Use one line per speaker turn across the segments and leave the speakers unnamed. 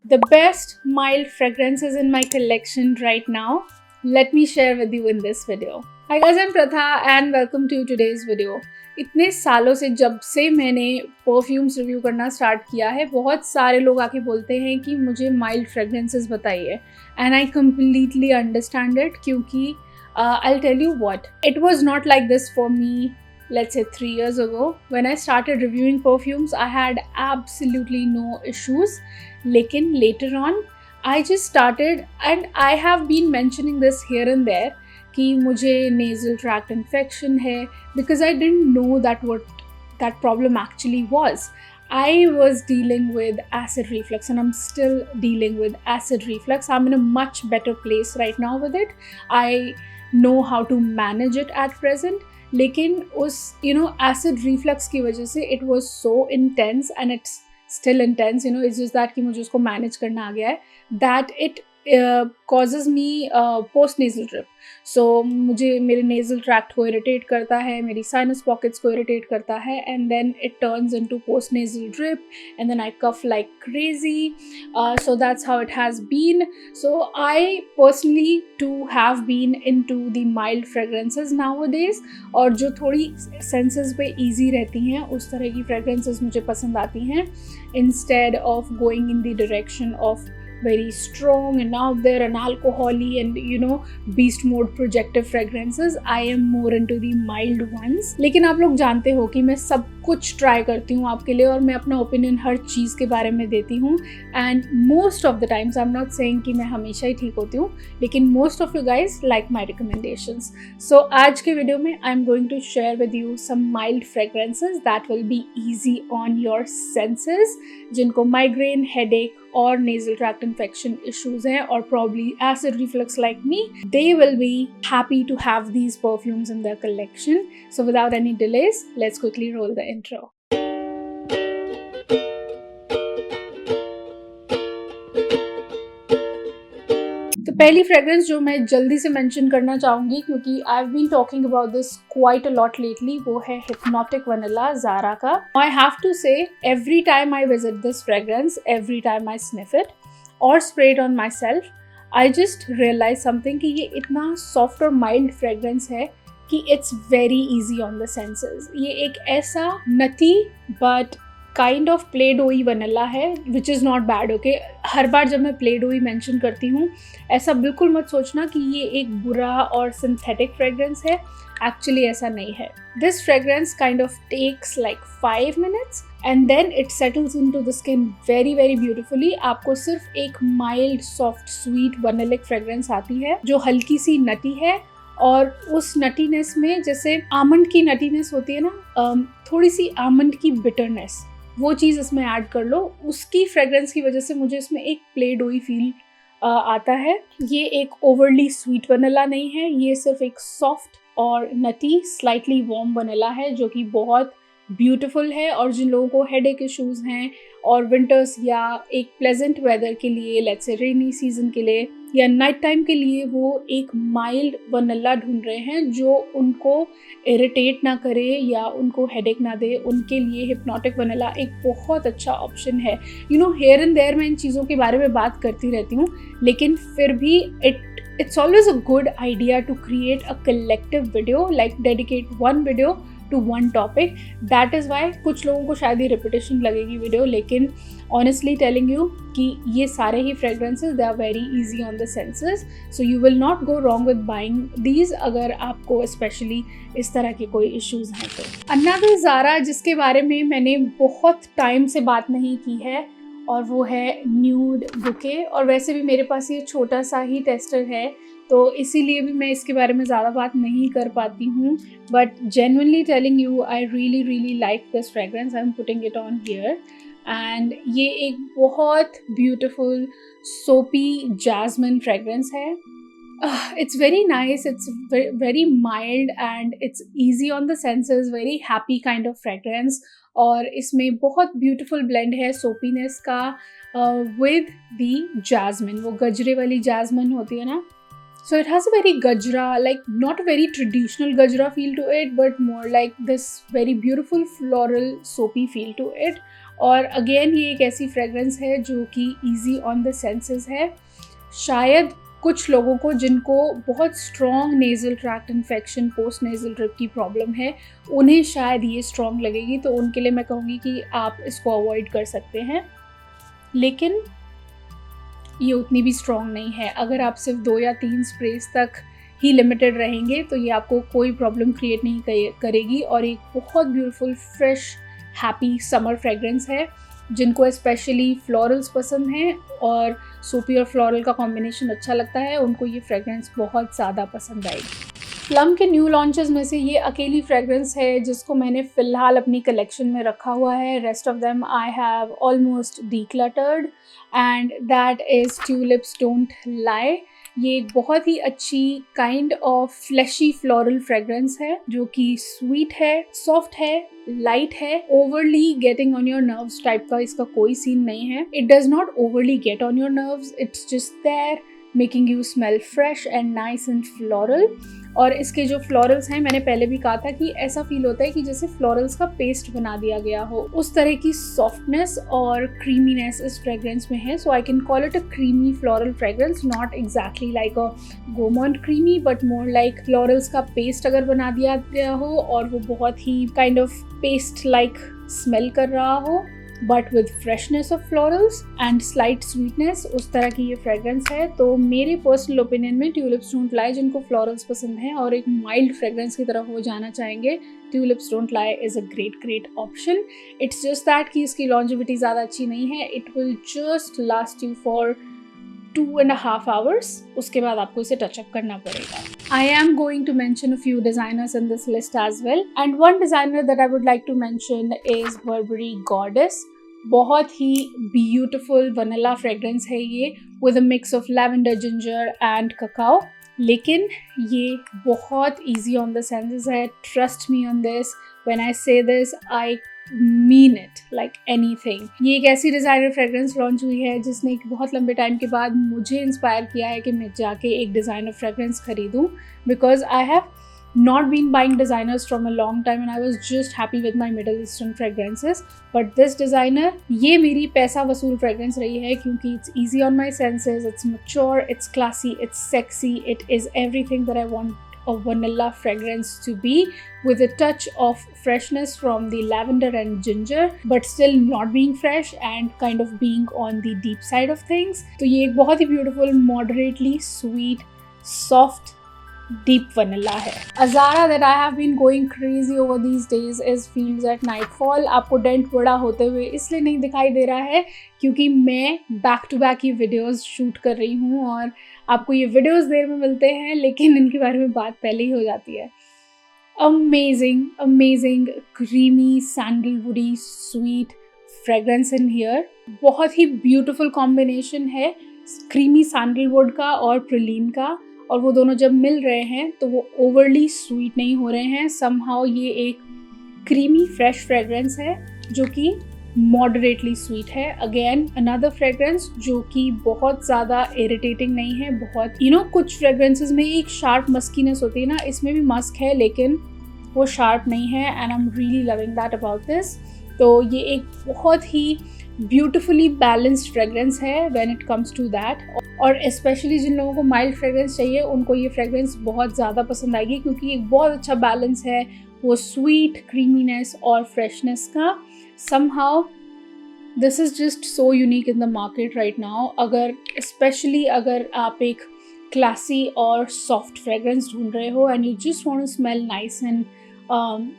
the best mild fragrances in my collection right now. Let me share with you in this video. Hi guys, I'm Pratha and welcome to today's video. इतने सालों से जब से मैंने perfumes review करना start किया है, बहुत सारे लोग आके बोलते हैं कि मुझे माइल्ड फ्रेगरेंसेस बताइए and I completely understand it क्योंकि I'll tell you what, it was not like this for me. Let's say 3 years ago, when I started reviewing perfumes, I had absolutely no issues. Lekin later on, I just started, and I have been mentioning this here and there, कि मुझे nasal tract infection है, because I didn't know that what that problem actually was. I was dealing with acid reflux and I'm still dealing with acid reflux. I'm in a much better place right now with it. I know how to manage it at present. लेकिन उस acid reflux की वजह से it was so intense and it's still intense, it's just that कि मुझे उसको manage करना आ गया है, that it causes me post nasal drip. So मुझे मेरे nasal tract को irritate करता है, मेरी sinus pockets को irritate करता है, and then it turns into post nasal drip and then I cough like crazy. So that's how it has been. So I personally too have been into the mild fragrances nowadays, और जो थोड़ी senses पे easy रहती हैं उस तरह की fragrances मुझे पसंद आती हैं, instead of going in the direction of very strong and out there and alcohol-y and beast mode projective fragrances. I am more into the mild ones. लेकिन आप लोग जानते हो कि मैं सब कुछ ट्राई करती हूँ आपके लिए और मैं अपना ओपिनियन हर चीज़ के बारे में देती हूँ, and most of the times I am not saying कि मैं हमेशा ही ठीक होती हूँ, लेकिन most of you guys like my recommendations. So आज के वीडियो में I am going to share with you some mild fragrances that will be easy on your senses, जिनको माइग्रेन, हेडेक और nasal tract infection issues हैं और probably acid reflux like me, they will be happy to have these perfumes in their collection. So without any delays, let's quickly roll the intro. तो पहली fragrance जो मैं जल्दी से mention करना चाहूँगी, क्योंकि I have been talking about this quite a lot lately, वो है हिप्नोटिक वनीला ज़ारा का. I have to say every time I visit this fragrance, every time I sniff it और spray it on myself, I just realize something कि ये इतना soft और mild fragrance है कि it's very easy on the senses. ये एक ऐसा nutty but kind of play doughy vanilla है, which is not bad. Okay, हर बार जब मैं प्ले डोई मैंशन करती हूँ ऐसा बिल्कुल मत सोचना कि ये एक बुरा और सिंथेटिक फ्रेग्रेंस है. एक्चुअली ऐसा नहीं है. This fragrance kind of takes like 5 minutes and then it settles into the skin very very beautifully. आपको सिर्फ एक mild soft sweet vanillic fragrance आती है जो हल्की सी नटी है, और उस नटीनेस में जैसे आमंड की नटीनेस होती है ना, थोड़ी सी आमंड की बिटरनेस, वो चीज़ इसमें ऐड कर लो. उसकी फ्रेग्रेंस की वजह से मुझे इसमें एक प्ले डोई फील आता है. ये एक ओवरली स्वीट वनीला नहीं है, ये सिर्फ एक सॉफ्ट और नटी स्लाइटली वार्म वनीला है जो कि बहुत ब्यूटीफुल है. और जिन लोगों को हेडेक इश्यूज़ हैं और विंटर्स या एक प्लेजेंट वेदर के लिए, लेट्स से रेनी सीजन के लिए या नाइट टाइम के लिए, वो एक माइल्ड वनीला ढूंढ रहे हैं जो उनको इरिटेट ना करे या उनको हेडेक ना दे, उनके लिए हिप्नोटिक वनीला एक बहुत अच्छा ऑप्शन है. हेयर एंड देयर मैं इन चीज़ों के बारे में बात करती रहती हूँ, लेकिन फिर भी it's always a good idea to create a collective video, like dedicate one video to one topic. That is why कुछ लोगों को शायद ही repetition लगेगी वीडियो, लेकिन honestly telling you कि ये सारे ही fragrances they are very easy on the senses, so you will not go wrong with buying these अगर आपको especially इस तरह के कोई issues हैं तो. Another Zara जिसके बारे में मैंने बहुत टाइम से बात नहीं की है, और वो है न्यूड बुके. और वैसे भी मेरे पास ये छोटा सा ही टेस्टर है, तो इसीलिए भी मैं इसके बारे में ज़्यादा बात नहीं कर पाती हूँ. But genuinely telling you, I really really like this fragrance. I am putting it on here, and ये एक बहुत ब्यूटिफुल सोपी जैस्मिन फ्रेग्रेंस है. It's very nice, it's very mild and it's easy on the senses, very happy kind of fragrance. और इसमें बहुत beautiful blend है सोपीनेस का विद दी जैस्मिन, वो गजरे वाली जैस्मिन होती है ना. So it has a very gajra, like not a very traditional gajra feel to it, but more like this very beautiful floral soapy feel to it. और again ये एक ऐसी फ्रेगरेंस है जो कि ईजी ऑन द सेंसेस है। शायद कुछ लोगों को जिनको बहुत strong nasal tract infection, post nasal drip की प्रॉब्लम है, उन्हें शायद ये स्ट्रॉन्ग लगेगी, तो उनके लिए मैं कहूँगी कि आप इसको अवॉइड कर सकते हैं। लेकिन ये उतनी भी स्ट्रॉन्ग नहीं है। अगर आप सिर्फ 2 या 3 स्प्रेज तक ही लिमिटेड रहेंगे तो ये आपको कोई प्रॉब्लम क्रिएट नहीं करेगी और एक बहुत beautiful fresh happy summer fragrance है। जिनको स्पेशली फ्लोरल्स पसंद हैं और सोपी और फ्लोरल का कॉम्बिनेशन अच्छा लगता है, उनको ये फ्रेगरेंस बहुत ज़्यादा पसंद आएगी। प्लम के न्यू लॉन्चेस में से ये अकेली फ्रेगरेंस है जिसको मैंने फ़िलहाल अपनी कलेक्शन में रखा हुआ है। Rest of them I have almost decluttered and that is tulips don't lie. ये एक बहुत ही अच्छी kind of flashy floral fragrance है जो कि स्वीट है, सॉफ्ट है, लाइट है, overly getting on your nerves type का इसका कोई सीन नहीं है। It does not overly get on your nerves, it's just there making you smell fresh and nice and floral. और इसके जो फ्लोरल्स हैं, मैंने पहले भी कहा था कि ऐसा फील होता है कि जैसे फ्लोरल्स का पेस्ट बना दिया गया हो, उस तरह की सॉफ्टनेस और क्रीमीनेस इस फ्रेगरेंस में है। So I can call it a creamy floral fragrance, not exactly like a gourmand creamy but more like florals का पेस्ट अगर बना दिया गया हो और वो बहुत ही kind of paste like smell कर रहा हो but with freshness of florals and slight sweetness, उस तरह की ये फ्रेगरेंस है। तो मेरे पर्सनल ओपिनियन में ट्यूलिप्स डोंट लाई जिनको फ्लोरल्स पसंद हैं और एक माइल्ड फ्रेगरेंस की तरफ वो जाना चाहेंगे, tulips don't lie is a great option. It's just that कि इसकी लॉन्जिविटी ज़्यादा अच्छी नहीं है। It will just last you for 2.5 hours, उसके बाद आपको इसे टचअप करना पड़ेगा। I am going to mention a few designers in this list as well, and one designer that I would like to mention is Burberry Goddess। बहुत ही beautiful vanilla fragrance है ये with a mix of lavender, ginger and cacao। लेकिन ये बहुत easy on the senses है। Trust me on this, when I say this I mean it like anything। ये एक ऐसी डिज़ाइनर फ्रेगरेंस लॉन्च हुई है जिसने एक बहुत लंबे टाइम के बाद मुझे इंस्पायर किया है कि मैं जाके एक डिज़ाइनर फ्रेगरेंस खरीदूँ, because I have not been buying designers from a long time and I was just happy with my Middle Eastern fragrances, but this designer ये मेरी पैसा वसूल fragrance रही है क्योंकि it's easy on my senses, it's mature, it's classy, it's sexy, it is everything that I want a vanilla fragrance to be, with a touch of freshness from the lavender and ginger but still not being fresh and kind of being on the deep side of things। तो ये एक बहुत ही beautiful, moderately sweet, soft, deep vanilla है। A Zara that I have been going crazy over these days is Fields at Nightfall। आपको dent बड़ा होते हुए इसलिए नहीं दिखाई दे रहा है क्योंकि मैं बैक टू बैक ये वीडियोस शूट कर रही हूँ और आपको ये वीडियोस देर में मिलते हैं लेकिन इनके बारे में बात पहले ही हो जाती है। Amazing creamy sandalwoody sweet fragrance in here. बहुत ही ब्यूटिफुल कॉम्बिनेशन है क्रीमी सैंडलवुड का और प्रिलीन का, और वो दोनों जब मिल रहे हैं तो वो ओवरली स्वीट नहीं हो रहे हैं। समहाउ ये एक क्रीमी फ्रेश फ्रेगरेंस है जो कि मॉडरेटली स्वीट है। अगेन अनदर फ्रेगरेंस जो कि बहुत ज़्यादा इरिटेटिंग नहीं है। बहुत कुछ फ्रेगरेंसेस में एक शार्प मस्कीनेस होती है ना, इसमें भी मस्क है लेकिन वो शार्प नहीं है and I am really loving that about this. तो ये एक बहुत ही ब्यूटिफुली बैलेंस्ड फ्रेगरेंस है when it comes to that, और स्पेशली जिन लोगों को माइल्ड फ्रेगरेंस चाहिए उनको ये फ्रेगरेंस बहुत ज़्यादा पसंद आएगी क्योंकि एक बहुत अच्छा बैलेंस है वो स्वीट क्रीमीनेस और फ्रेशनेस का। Somehow this is just so unique in the market right now. Specially अगर आप एक क्लासी और सॉफ्ट फ्रेगरेंस ढूंढ रहे हो and you just want to smell nice and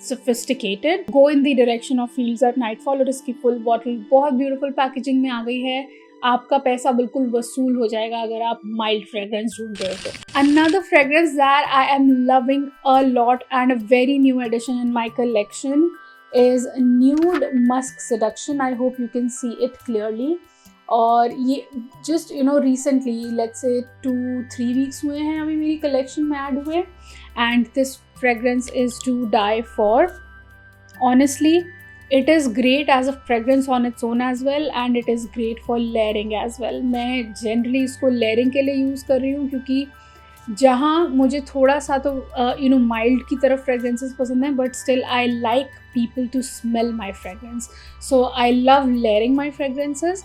sophisticated, go in the direction of Fields at Nightfall। और इसकी full bottle बहुत ब्यूटीफुल पैकेजिंग में आ गई है। आपका पैसा बिल्कुल वसूल हो जाएगा अगर आप माइल्ड फ्रेगरेंस ढूंढ रहे हो तो। Another fragrance that I am loving a lot and a very new addition in my collection is Nude Musk Seduction। I hope you can see it clearly। और ये just recently let's say 2-3 weeks हुए हैं अभी मेरी collection में add हुए, and this fragrance is to die for। Honestly, it is great as a fragrance on its own as well and it is great for layering as well। मैं generally इसको layering के लिए use कर रही हूँ क्योंकि जहाँ मुझे थोड़ा सा तो माइल्ड की तरफ फ्रेगरेंसेस पसंद है, but still I like people to smell my fragrance. So I love layering my fragrances,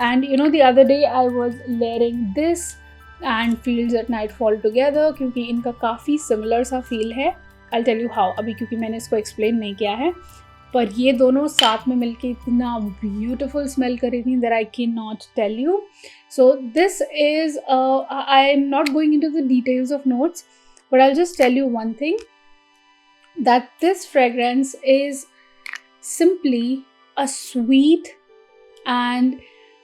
and the other day I was layering this and Fields at Night Fall Together क्योंकि इनका काफ़ी similar सा feel है. I'll tell you how अभी, क्योंकि मैंने इसको explain नहीं किया है, पर ये दोनों साथ में मिलके इतना ब्यूटिफुल स्मेल कर रही थी that I cannot tell you. So this is I am not going into the details of notes, but I'll just tell you one thing, that this fragrance is simply a sweet and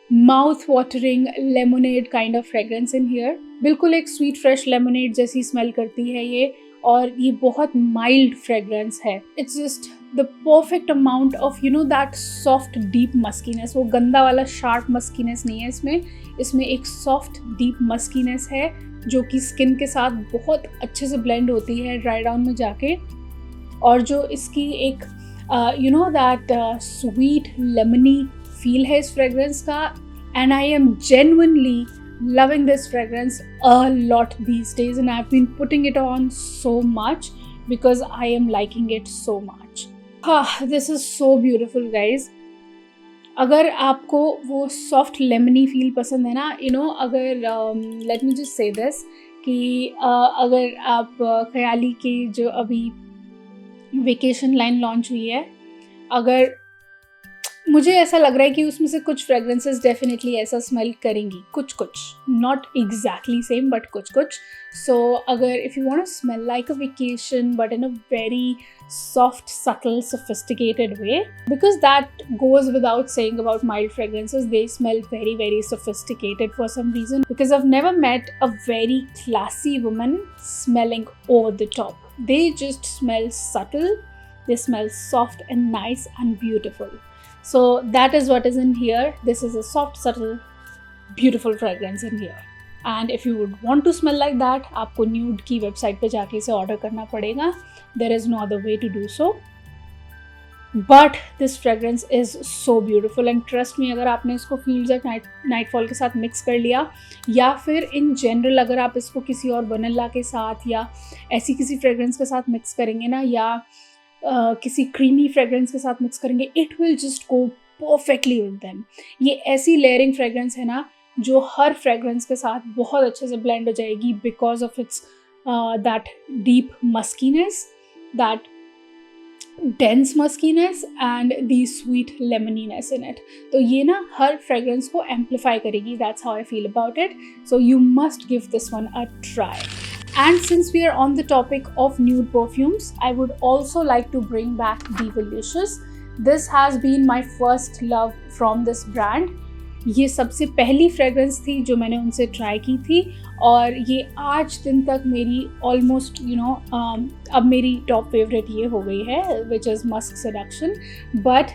mouth-watering lemonade kind of fragrance in here. बिल्कुल एक sweet fresh lemonade जैसी smell करती है ये, और ये बहुत mild fragrance है. It's just the perfect amount of that soft deep muskiness. वो गंदा वाला sharp muskiness नहीं है इसमें एक soft deep muskiness है जो कि स्किन के साथ बहुत अच्छे से ब्लेंड होती है ड्राई डाउन में जाके. और जो इसकी एक दैट स्वीट लेमनी फील है इस फ्रेगरेंस का, and I am genuinely loving this fragrance a lot these days, and I've been putting it on so much because I am liking it so much. This is so beautiful guys. अगर आपको वो soft lemony feel पसंद है ना, अगर late me just say this कि अगर आप ख्याली के जो अभी वेकेशन लाइन लॉन्च हुई है, अगर मुझे ऐसा लग रहा है कि उसमें से कुछ फ्रेगरेंसेस डेफिनेटली ऐसा स्मेल करेंगी, कुछ नॉट एग्जैक्टली सेम बट कुछ. सो अगर if you want to smell like a vacation but in a very soft, subtle, sophisticated way, because that goes without saying about mild fragrances, they smell very, very sophisticated for some reason, because I've never met a very classy woman smelling over the top. They just smell subtle, they smell soft and nice and beautiful. So that is what is in here. This is a soft, subtle, beautiful fragrance in here. And if you would want to smell like that, आपको nude की website पे जाके इसे order करना पड़ेगा. There is no other way to do so. But this fragrance is so beautiful, and trust me, अगर आपने इसको Fields at Nightfall के साथ मिक्स कर लिया, या फिर इन जनरल अगर आप इसको किसी और वनीला के साथ या ऐसी किसी फ्रेगरेंस के साथ मिक्स करेंगे ना, या किसी क्रीमी फ्रेगरेंस के साथ मिक्स करेंगे, it will just go perfectly with them. ये ऐसी लेयरिंग फ्रेगरेंस है ना जो हर फ्रेगरेंस के साथ बहुत अच्छे से ब्लेंड हो जाएगी, because of its that deep muskiness, that dense muskiness and the sweet lemoniness in it. तो ये ना हर फ्रेगरेंस को एम्पलीफाई करेगी. That's how I feel about it. So you must give this one a try. And since we are on the topic of nude perfumes, I would also like to bring back Divalicious. This has been my first love from this brand. ये सबसे पहली fragrance थी जो मैंने उनसे try की थी, और ये आज दिन तक मेरी ऑलमोस्ट अब मेरी टॉप फेवरेट ये हो गई है, which is musk seduction. But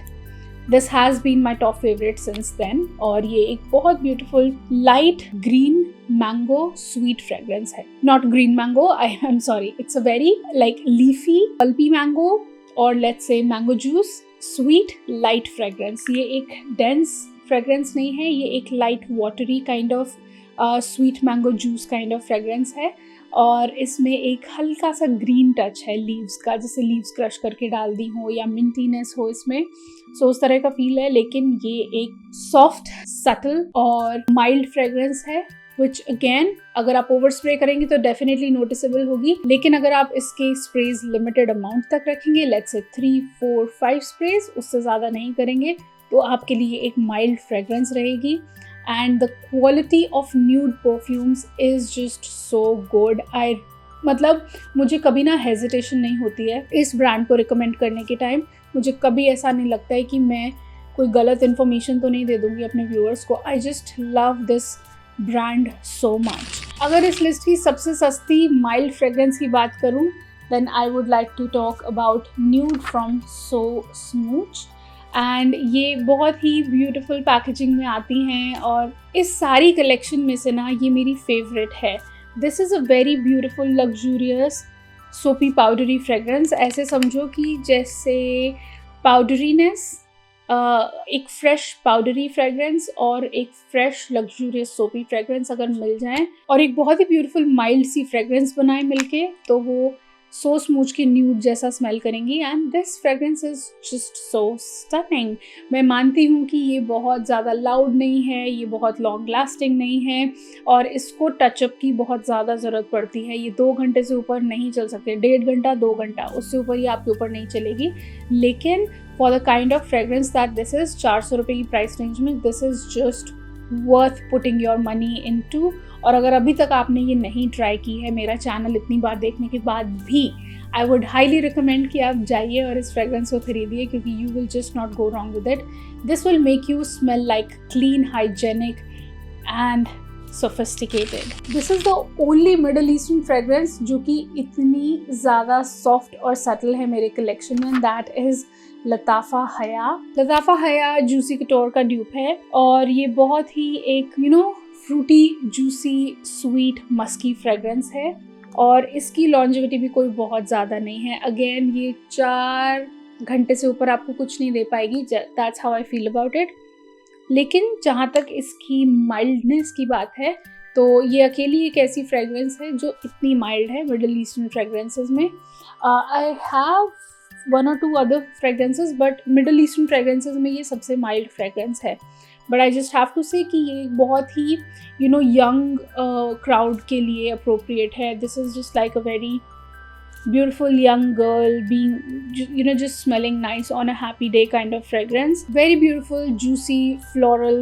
this has been my top favourite since then. और ये एक बहुत beautiful light green mango sweet fragrance है. Not green mango, I am sorry, it's a very like leafy pulpy mango, और let's say mango juice sweet light fragrance. ये एक dense fragrance नहीं है, ये एक light watery kind of sweet mango juice kind of fragrance है. और इसमें एक हल्का सा ग्रीन टच है लीव्स का, जैसे लीव्स क्रश करके डाल दी हो या मिंटीनेस हो इसमें. सो उस तरह का फील है, लेकिन ये एक सॉफ्ट, सटल और माइल्ड फ्रेगरेंस है, विच अगेन अगर आप ओवर स्प्रे करेंगे तो डेफिनेटली नोटिसेबल होगी. लेकिन अगर आप इसके स्प्रेज लिमिटेड अमाउंट तक रखेंगे, लेट्स से 3, 4, 5 स्प्रेज, उससे ज़्यादा नहीं करेंगे, तो आपके लिए एक माइल्ड फ्रेगरेंस रहेगी. And the quality of nude perfumes is just so good. मतलब मुझे कभी ना हेजिटेशन नहीं होती है इस ब्रांड को रिकमेंड करने के टाइम. मुझे कभी ऐसा नहीं लगता है कि मैं कोई गलत इन्फॉर्मेशन तो नहीं दे दूँगी अपने व्यूअर्स को. I just love this brand so much. अगर इस लिस्ट की सबसे सस्ती माइल्ड फ्रेगरेंस की बात करूँ, then I would like to talk about nude from so smooch. And ये बहुत ही ब्यूटीफुल पैकेजिंग में आती हैं, और इस सारी कलेक्शन में से ना ये मेरी फेवरेट है. This is a very beautiful luxurious सोपी पाउडरी फ्रेगरेंस. ऐसे समझो कि जैसे पाउडरीनेस एक फ्रेश पाउडरी फ्रेग्रेंस और एक फ्रेश लग्जूरियस सोपी फ्रेग्रेंस अगर मिल जाए और एक बहुत ही ब्यूटीफुल माइल्ड सी फ्रेग्रेंस बनाए मिलके, तो वो सो स्मूथ की न्यूड जैसा स्मेल करेंगी and this fragrance is just so stunning. मैं मानती हूँ कि ये बहुत ज़्यादा लाउड नहीं है, ये बहुत लॉन्ग लास्टिंग नहीं है और इसको टचअप की बहुत ज़्यादा ज़रूरत पड़ती है। ये 2 घंटे से ऊपर नहीं चल सकते, 1.5 घंटा 2 घंटा, उससे ऊपर ये आपके ऊपर नहीं चलेगी। लेकिन for the kind of fragrance that this is, 400 रुपये की प्राइस रेंज में this is just worth putting your money into. और अगर अभी तक आपने ये नहीं ट्राई की है, मेरा चैनल इतनी बार देखने के बाद भी, आई वुड हाईली रिकमेंड कि आप जाइए और इस फ्रेग्रेंस को खरीदिए, क्योंकि you will just not go wrong with it. This will make you smell like clean, hygienic and sophisticated. This is the only Middle Eastern fragrance जो कि इतनी ज़्यादा सॉफ्ट और सटल है मेरे कलेक्शन में, दैट इज़ लताफ़ा हया। लताफ़ा हया जूसी कटोर का ड्यूप है और ये बहुत ही एक fruity, juicy, sweet, musky fragrance है और इसकी लॉन्जेविटी भी कोई बहुत ज़्यादा नहीं है। अगेन ये 4 घंटे से ऊपर आपको कुछ नहीं दे पाएगी, that's how I feel about it. लेकिन जहाँ तक इसकी माइल्डनेस की बात है, तो ये अकेली एक ऐसी फ्रेग्रेंस है जो इतनी माइल्ड है मिडल ईस्टर्न फ्रेग्रेंसेस में। I have 1 or 2 other fragrances, but Middle Eastern fragrances में ये सबसे माइल्ड फ्रेग्रेंस है। But I just have to say कि ये बहुत ही यंग क्राउड के लिए अप्रोप्रिएट है। This is just like a very beautiful young girl being just smelling nice on a happy day kind of fragrance. Very beautiful, juicy, floral,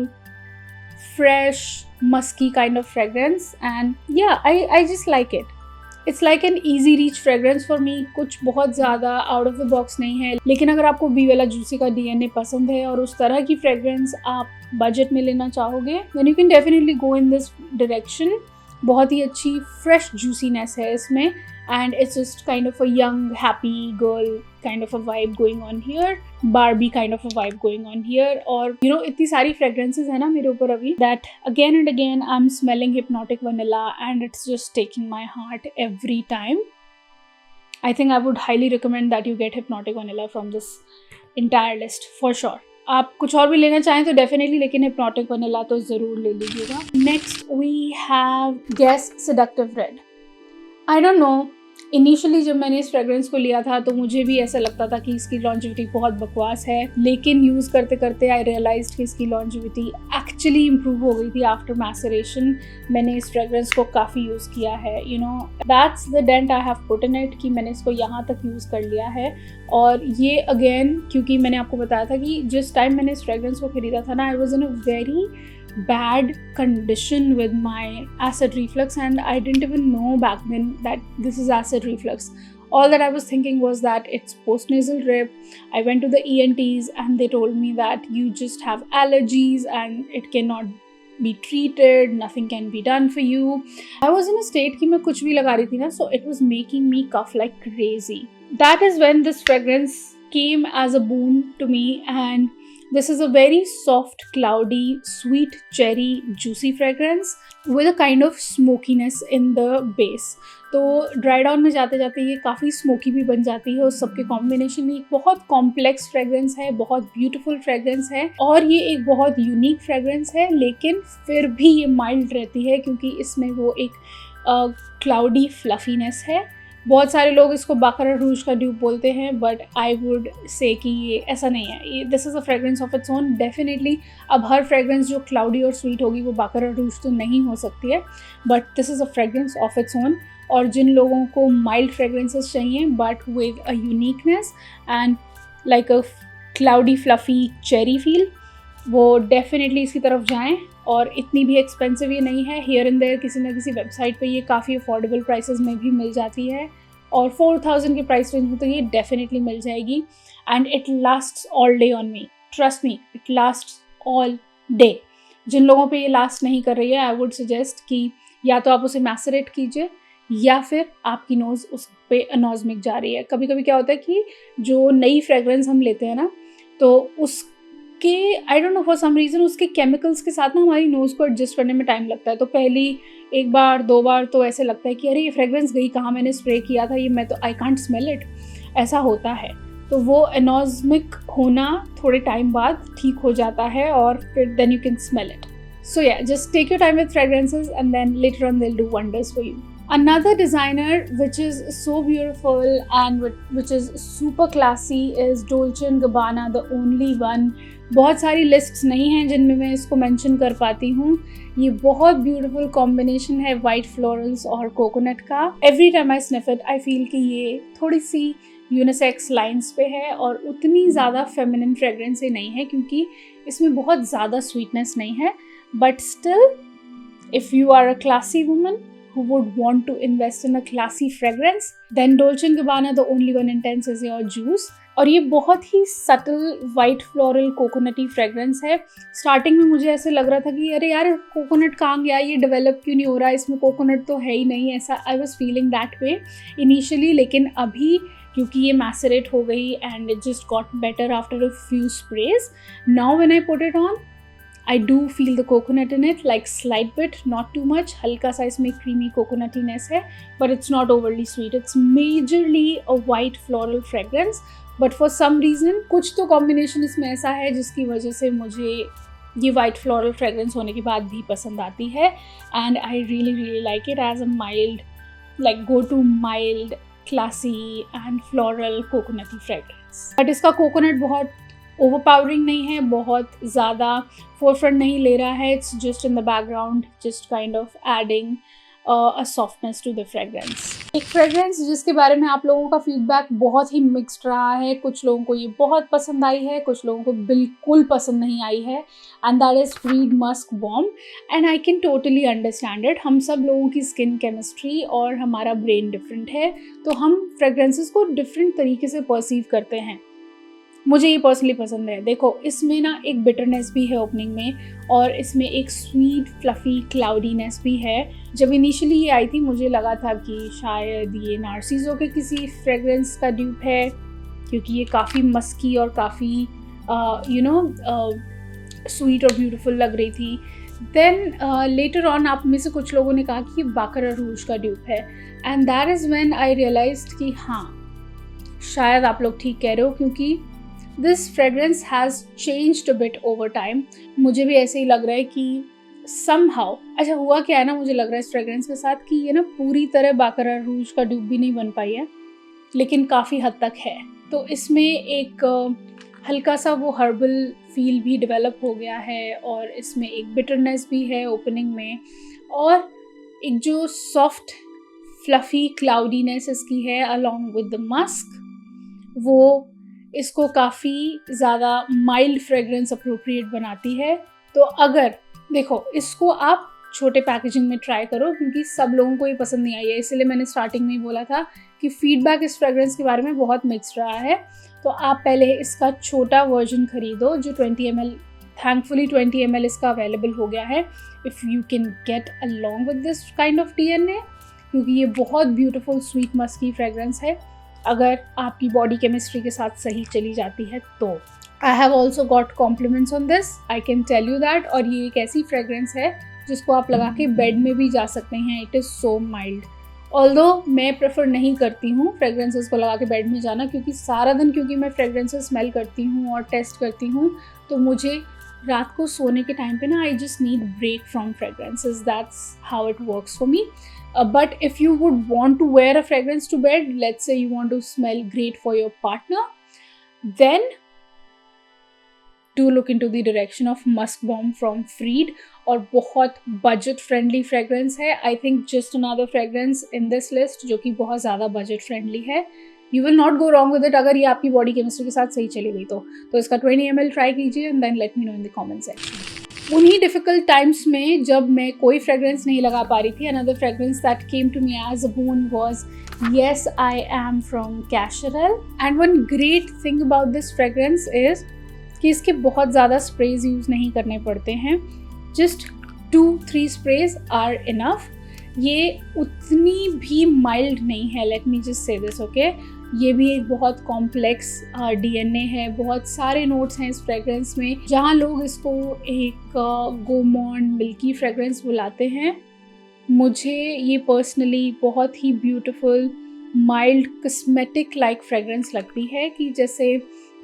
fresh, musky kind of fragrance, and yeah, I just like it. It's like an easy reach fragrance for me. कुछ बहुत ज़्यादा out of the box नहीं है, लेकिन अगर आपको B वाला juicy का DNA पसंद है और उस तरह की फ्रेग्रेंस आप बजट में लेना चाहोगे, then you can definitely go in this direction. बहुत ही अच्छी फ्रेश जूसीनेस है इसमें and it's just kind of a young, happy girl kind of a vibe going on here, Barbie kind of a vibe going on here. और इतनी सारी fragrances है ना मेरे ऊपर अभी, that again and again I'm smelling hypnotic vanilla and it's just taking my heart every time. I think I would highly recommend that you get hypnotic vanilla from this entire list for sure. आप कुछ और भी लेना चाहें तो definitely, लेकिन hypnotic vanilla तो ज़रूर ले लीजिएगा। Next we have Guess seductive red. I don't know, initially जब मैंने इस फ्रेग्रेंस को लिया था तो मुझे भी ऐसा लगता था कि इसकी लॉन्जेविटी बहुत बकवास है, लेकिन यूज़ करते करते आई रियलाइज्ड कि इसकी लॉन्जेविटी एक्चुअली इम्प्रूव हो गई थी आफ्टर मैसरेशन। मैंने इस फ्रेग्रेंस को काफ़ी यूज़ किया है, that's the dent I have put in it, कि मैंने इसको यहाँ तक यूज़ कर लिया है। और ये अगेन, क्योंकि मैंने आपको बताया था कि जिस टाइम मैंने इस फ्रेग्रेंस को खरीदा था ना, I was in a very bad condition with my acid reflux, and I didn't even know back then that this is acid reflux. All that I was thinking was that it's postnasal drip. I went to the ENTs and they told me that you just have allergies and it cannot be treated, nothing can be done for you. I was in a state कि मैं कुछ भी लगा रही थी ना, so it was making me cough like crazy. That is when this fragrance came as a boon to me, and this is a very soft, cloudy, sweet, cherry, juicy fragrance with a kind of smokiness in the base. तो dry down में जाते जाते ये काफ़ी smoky भी बन जाती है, उस सबके कॉम्बिनेशन में एक बहुत कॉम्प्लेक्स फ्रेग्रेंस है, बहुत ब्यूटीफुल फ्रेग्रेंस है और ये एक बहुत यूनिक फ्रेग्रेंस है, लेकिन फिर भी ये माइल्ड रहती है क्योंकि इसमें वो एक क्लाउडी फ्लफीनेस है। बहुत सारे लोग इसको बाकरा रूज का ड्यूप बोलते हैं, बट आई वुड से कि ये ऐसा नहीं है। ये this is a fragrance of its own. Definitely अब हर फ्रेग्रेंस जो क्लाउडी और स्वीट होगी वो बाकरा रूज तो नहीं हो सकती है, but this is a fragrance of its own. और जिन लोगों को माइल्ड फ्रेग्रेंसेस चाहिए but with a uniqueness and like a cloudy fluffy cherry feel, वो डेफिनेटली इसकी तरफ जाएं। और इतनी भी एक्सपेंसिव ये नहीं है, हियर एंड देयर किसी ना किसी वेबसाइट पे ये काफ़ी अफोर्डेबल प्राइसेस में भी मिल जाती है और 4000 के प्राइस रेंज में तो ये डेफिनेटली मिल जाएगी। And it lasts all day on me, trust me, it lasts all day. जिन लोगों पे ये लास्ट नहीं कर रही है, आई वुड सजेस्ट कि या तो आप उसे मैसरेट कीजिए या फिर आपकी नोज़ उस पर अनॉज़मिक जा रही है। कभी कभी क्या होता है कि जो नई फ्रेग्रेंस हम लेते हैं ना, तो उसके I don't know for some reason उसके केमिकल्स के साथ ना हमारी नोज़ को एडजस्ट करने में टाइम लगता है। तो पहली 1 बार 2 बार तो ऐसे लगता है कि अरे ये फ्रेग्रेंस गई कहाँ, मैंने स्प्रे किया था ये, मैं तो आई कांट स्मेल इट, ऐसा होता है। तो वो एनॉस्मिक होना थोड़े टाइम बाद ठीक हो जाता है और फिर then you can smell it. So yeah, just take your time with fragrances and then later on they'll do wonders for you. Another designer which is so beautiful and which is super classy is Dolce & Gabbana, the only one. बहुत सारी lists नहीं हैं जिनमें मैं इसको mention कर पाती हूँ. ये बहुत ब्यूटीफुल कॉम्बिनेशन है वाइट फ्लोरल्स और कोकोनट का. Every time I sniff it I feel कि ये थोड़ी सी यूनिसेक्स लाइंस पे है और उतनी ज़्यादा फेमिनिन फ्रेग्रेंस ये नहीं है क्योंकि इसमें बहुत ज़्यादा स्वीटनेस नहीं है. But still, if you are a classy woman who would want to invest in a classy fragrance, then Dolce & Gabbana, the only one intense, is your juice. और ये बहुत ही subtle white floral coconutty fragrance है. Starting में मुझे ऐसे लग रहा था कि अरे यार कोकोनट कहाँ गया, ये डेवलप क्यों नहीं हो रहा, इसमें कोकोनट तो है ही नहीं, ऐसा I was feeling that way initially. लेकिन अभी क्योंकि ये मैसरेट हो गई and it just got better after a few sprays. Now when I put it on I do feel the coconut in it, like slight bit, not too much. हल्का सा इसमें creamy coconutiness है, but it's not overly sweet. It's majorly a white floral fragrance, but for some reason कुछ तो combination इसमें ऐसा है जिसकी वजह से मुझे ये white floral fragrance होने के बाद भी पसंद आती है. And I really like it as a mild, like go to mild, classy and floral coconutty fragrance. But इसका coconut बहुत ओवरपावरिंग नहीं है, बहुत ज़्यादा फोरफ्रंट नहीं ले रहा है. It's just in the background, just kind of adding a softness to the fragrance. एक फ्रेग्रेंस जिसके बारे में आप लोगों का फीडबैक बहुत ही मिक्स्ड रहा है. कुछ लोगों को ये बहुत पसंद आई है, कुछ लोगों को बिल्कुल पसंद नहीं आई है, and that is freed musk bomb. And I can totally understand it. हम सब लोगों की स्किन केमिस्ट्री और हमारा ब्रेन डिफरेंट है, तो हम फ्रेग्रेंसेस को डिफरेंट तरीके से परसीव करते हैं. मुझे ये पर्सनली पसंद है. देखो इसमें ना एक बिटरनेस भी है ओपनिंग में और इसमें एक स्वीट फ्लफ़ी क्लाउडीनेस भी है. जब इनिशियली ये आई थी मुझे लगा था कि शायद ये नार्सिसो के किसी फ्रेग्रेंस का ड्यूप है क्योंकि ये काफ़ी मस्की और काफ़ी स्वीट और ब्यूटीफुल लग रही थी. देन लेटर ऑन आप में से कुछ लोगों ने कहा कि ये बाकरा रूज का ड्यूप है, and that is when I realized कि हाँ शायद आप लोग ठीक कह रहे हो क्योंकि this fragrance has changed a bit over time. मुझे भी ऐसे ही लग रहा है कि समहाउ अच्छा हुआ क्या है ना, मुझे लग रहा है इस फ्रेग्रेंस के साथ कि ये ना पूरी तरह बाकरा रूज का ड्यूप भी नहीं बन पाई है लेकिन काफ़ी हद तक है. तो इसमें एक हल्का सा वो हर्बल फील भी डेवलप हो गया है और इसमें एक बिटरनेस भी है ओपनिंग में और एक जो सॉफ्ट फ्लफ़ी क्लाउडीनेस इसकी है अलॉन्ग विद द मस्क, वो इसको काफ़ी ज़्यादा माइल्ड फ्रेग्रेंस अप्रोप्रिएट बनाती है. तो अगर देखो इसको आप छोटे पैकेजिंग में ट्राई करो क्योंकि सब लोगों को ये पसंद नहीं आई है, इसलिए मैंने स्टार्टिंग में ही बोला था कि फीडबैक इस फ्रेग्रेंस के बारे में बहुत मिक्स्ड रहा है. तो आप पहले इसका छोटा वर्जन खरीदो जो 20 ml, थैंकफुली 20 ml इसका अवेलेबल हो गया है if you can get along with this kind of DNA, क्योंकि ये बहुत ब्यूटीफुल स्वीट मस्की फ्रेग्रेंस है अगर आपकी बॉडी केमिस्ट्री के साथ सही चली जाती है तो. I have also got compliments on this, I can tell you that. और ये एक ऐसी फ्रेग्रेंस है जिसको आप लगा के बेड में भी जा सकते हैं. It is so mild. Although मैं प्रेफर नहीं करती हूँ फ्रेग्रेंसेस को लगा के बेड में जाना क्योंकि सारा दिन क्योंकि मैं फ्रेग्रेंसेस स्मेल करती हूँ और टेस्ट करती हूँ, तो मुझे रात को सोने के टाइम पे ना I just need break from fragrances. That's how it works for me. But if you would want to wear a fragrance to bed, let's say you want to smell great for your partner, then do look into the direction of Musk Bomb from Freed. और बहुत budget friendly fragrance है. I think just another fragrance in this list जो कि बहुत ज़्यादा budget friendly है. You will not go wrong with it अगर ये आपकी body chemistry के साथ सही चली गई तो इसका 20 ml ट्राई कीजिए and then let me know in the comment section. उन्हीं डिफ़िकल्ट टाइम्स में जब मैं कोई फ्रेग्रेंस नहीं लगा पा रही थी, another fragrance that came to me as a bone was yes I am from Cashrel. And one great thing about this fragrance is कि इसके बहुत ज़्यादा स्प्रेज यूज़ नहीं करने पड़ते हैं. Just 2-3 sprays are enough. ये उतनी भी माइल्ड नहीं है, let me just say this okay. ये भी एक बहुत कॉम्प्लेक्स DNA है, बहुत सारे नोट्स हैं इस फ्रेग्रेंस में. जहाँ लोग इसको एक गोमॉन्ड मिल्की फ्रेग्रेंस बुलाते हैं, मुझे ये पर्सनली बहुत ही beautiful mild cosmetic like fragrance लगती है, कि जैसे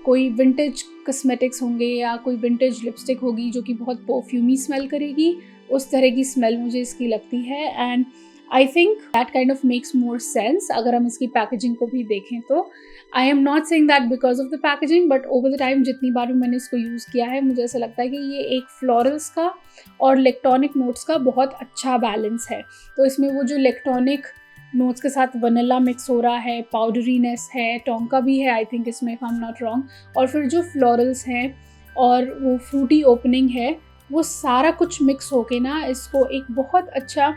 कोई विंटेज कस्मेटिक्स होंगे या कोई विंटेज लिपस्टिक होगी जो कि बहुत परफ्यूमी स्मेल करेगी, उस तरह की स्मेल मुझे इसकी लगती है. And I think that kind of makes more sense अगर हम इसकी पैकेजिंग को भी देखें तो. आई am not saying that because of the packaging, but over the time जितनी बार भी मैंने इसको यूज़ किया है मुझे ऐसा लगता है कि ये एक फ्लोरल्स का और इलेक्ट्रॉनिक नोट्स का बहुत अच्छा बैलेंस है. तो इसमें वो जो इलेक्ट्रॉनिक नोट्स के साथ वनीला मिक्स हो रहा है, पाउडरीनेस है, टोंका भी है आई थिंक इसमें, if I am not wrong, और फिर जो फ्लोरल्स हैं और वो फ्रूटी ओपनिंग है, वो सारा कुछ मिक्स होके ना इसको एक बहुत अच्छा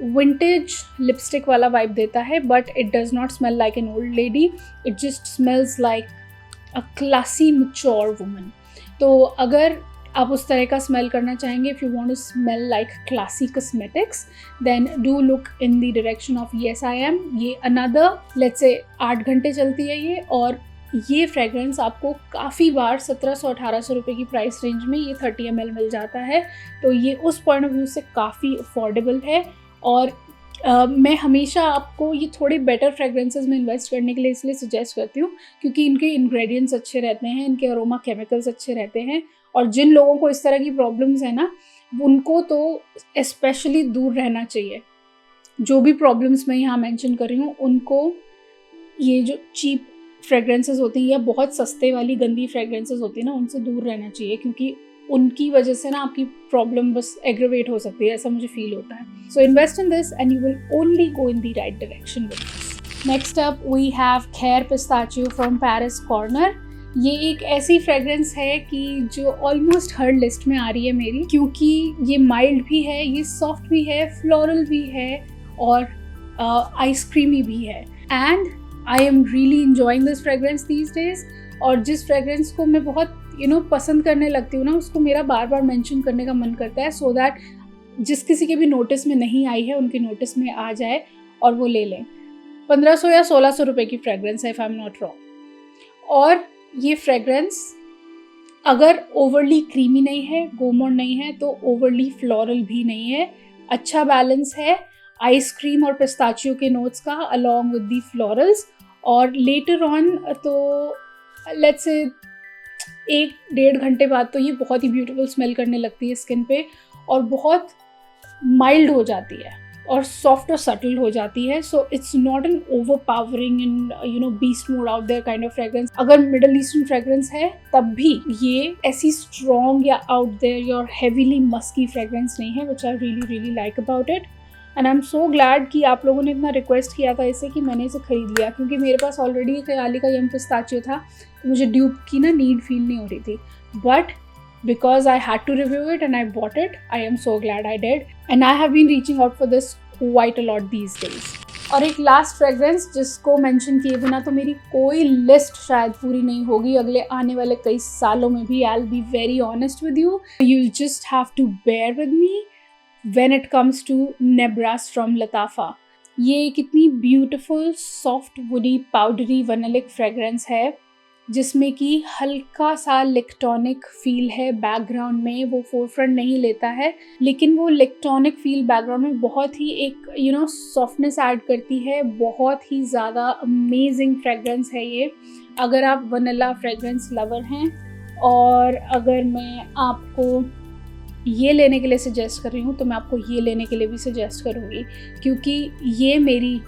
विंटेज लिपस्टिक वाला वाइब देता है. But it does not smell like an old lady, it just smells like a classy mature woman. तो अगर आप उस तरह का स्मेल करना चाहेंगे, if you want to smell like classy cosmetics, then do look in the direction of yes I am. ये another let's say 8 घंटे चलती है ये, और ये फ्रेगरेंस आपको काफ़ी बार 1700-1800 रुपये की प्राइस रेंज में ये 30 ml मिल जाता है. तो ये उस पॉइंट ऑफ व्यू से काफ़ी अफोर्डेबल है. और मैं हमेशा आपको ये थोड़े बेटर फ्रेगरेंसेस में इन्वेस्ट करने के लिए इसलिए सजेस्ट करती हूँ क्योंकि इनके इंग्रेडिएंट्स अच्छे रहते हैं, इनके अरोमा केमिकल्स अच्छे रहते हैं. और जिन लोगों को इस तरह की प्रॉब्लम्स है ना, उनको तो स्पेशली दूर रहना चाहिए. जो भी प्रॉब्लम्स मैं यहाँ मेंशन कर रही हूँ, उनको ये जो चीप फ्रेगरेंसेस होती हैं या बहुत सस्ते वाली गंदी फ्रेगरेंसेस होती है ना, उनसे दूर रहना चाहिए, क्योंकि उनकी वजह से ना आपकी प्रॉब्लम बस एग्रेवेट हो सकती है, ऐसा मुझे फील होता है. So invest in this and you will only go in the right direction with this. Next up we have Khair pistachio from Paris corner. ये एक ऐसी फ्रेगरेंस है कि जो ऑलमोस्ट हर लिस्ट में आ रही है मेरी, क्योंकि ये माइल्ड भी है, ये सॉफ्ट भी है, फ्लोरल भी है और आइसक्रीमी भी है. And I am really enjoying this fragrance these days. और जिस फ्रेगरेंस को मैं बहुत पसंद करने लगती हूँ ना, उसको मेरा बार बार मेंशन करने का मन करता है, सो दैट जिस किसी के भी नोटिस में नहीं आई है उनके नोटिस में आ जाए और वो ले लें. 1500 या 1600 रुपये की फ्रेगरेंस है, if I am not wrong. और ये फ्रेगरेंस अगर ओवरली क्रीमी नहीं है, गोमोंड नहीं है, तो ओवरली फ्लोरल भी नहीं है. अच्छा बैलेंस है आइसक्रीम और पिस्ताचियो के नोट्स का अलॉन्ग विद दी फ्लोरल्स. और लेटर ऑन तो लेट्स से 1-1.5 घंटे बाद तो ये बहुत ही ब्यूटीफुल स्मेल करने लगती है स्किन पे, और बहुत माइल्ड हो जाती है और सॉफ्ट और सटल हो जाती है. So it's not an overpowering and beast mode out there kind of fragrance. अगर मिडल ईस्टर्न फ्रेगरेंस है तब भी ये ऐसी स्ट्रॉन्ग या आउट देयर या हेवीली मस्की फ्रेगरेंस नहीं है, which I really really like about it. And I am so glad कि आप लोगों ने इतना रिक्वेस्ट किया था इसे कि मैंने इसे खरीद लिया, क्योंकि मेरे पास ऑलरेडी ख्याली का यम पिस्ताचियो था, तो मुझे ड्यूब की ना नीड फील नहीं हो रही थी. But because I had to review it and I bought it, I am so glad I did. And I have been reaching out for this quite a lot these days. और एक last fragrance जिसको mention किए बिना तो मेरी कोई list शायद पूरी नहीं होगी अगले आने वाले कई सालों में भी. I'll be very honest with you. You'll just have to bear with me when it comes to Nebras from Latafa. ये कितनी beautiful soft woody powdery vanillic fragrance है, जिसमें कि हल्का सा इलेक्ट्रॉनिक फील है बैकग्राउंड में. वो फोरफ्रंट नहीं लेता है, लेकिन वो इलेक्ट्रॉनिक फील बैकग्राउंड में बहुत ही एक सॉफ्टनेस ऐड करती है. बहुत ही ज़्यादा अमेजिंग फ्रेगरेंस है ये, अगर आप वनीला फ्रेगरेंस लवर हैं. और अगर मैं आपको ये लेने के लिए सजेस्ट कर रही हूँ तो मैं आपको ये लेने के लिए भी सजेस्ट करूँगी, क्योंकि ये मेरी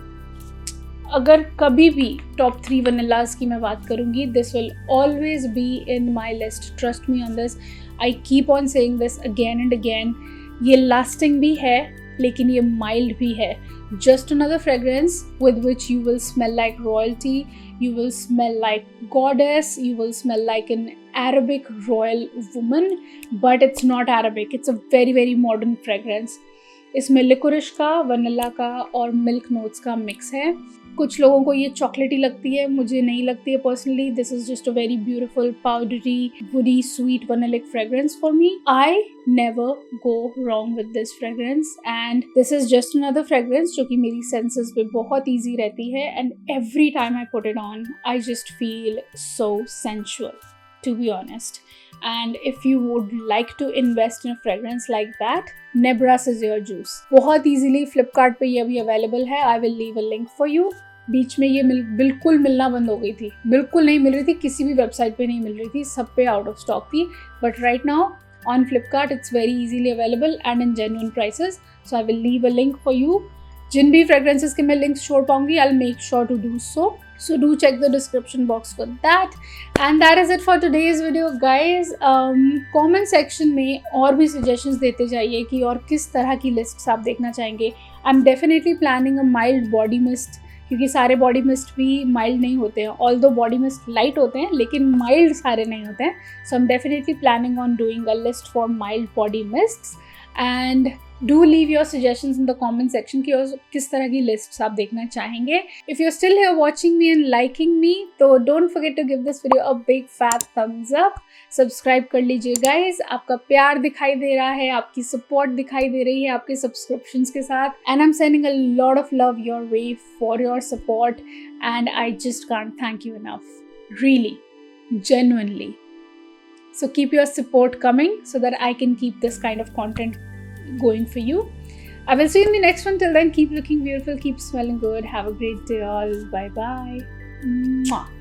अगर कभी भी टॉप 3 वनीलाज की मैं बात करूँगी, this will always be in my list. Trust me on this, I keep on saying this again and again. ये लास्टिंग भी है लेकिन ये माइल्ड भी है. Just another fragrance with which you will smell like royalty, you will smell like goddess, you will smell like an Arabic royal woman, but it's not Arabic, it's a very very modern fragrance. इसमें लिकोरिश का, vanilla का और milk notes का mix है. कुछ लोगों को ये चॉकलेटी लगती है, मुझे नहीं लगती है personally. This is just a very beautiful powdery woody sweet vanillic fragrance for me. I never go wrong with this fragrance and this is just another fragrance जो कि मेरी सेंसेस पे बहुत ईजी रहती है. And every time I put it on I just feel so sensual, to be honest. And if you would like to invest in a fragrance like that, Nebras is your juice. बहुत easily Flipkart पे ये अभी available है. I will leave a link for you. बीच में ये बिल्कुल मिलना बंद हो गई थी, बिल्कुल नहीं मिल रही थी, किसी भी वेबसाइट पे नहीं मिल रही थी, सब पे आउट ऑफ स्टॉक थी. But right now on Flipkart it's very easily available and in genuine prices. So I will leave a link for you. जिन भी fragrances के मैं links छोड़ पाऊंगी, I'll make sure to do so. So do check the description box for that. And that is it for today's video, guys. Comment section में और भी suggestions देते जाइए कि और किस तरह की lists आप देखना चाहेंगे. I'm definitely planning a mild body mist, क्योंकि सारे बॉडी मिस्ट भी माइल्ड नहीं होते हैं. ऑल्दो बॉडी मिस्ट लाइट होते हैं लेकिन माइल्ड सारे नहीं होते हैं. So I am definitely planning on doing a list for mild body mists. And do leave your suggestions in the comment section कि किस तरह की लिस्ट्स आप देखना चाहेंगे. If you still here watching me and liking me, तो don't forget to give this video a big fat thumbs up. Subscribe कर लीजिए गाइज. आपका प्यार दिखाई दे रहा है, आपकी सपोर्ट दिखाई दे रही है आपके सब्सक्रिप्शंस के साथ. And I am sending a lot of love your way for your support and I just can't thank you enough, really, genuinely. So keep your support coming so that I can keep this kind of content going for you. I will see you in the next one. Till then, keep looking beautiful, keep smelling good. Have a great day all. Bye bye. Mwah.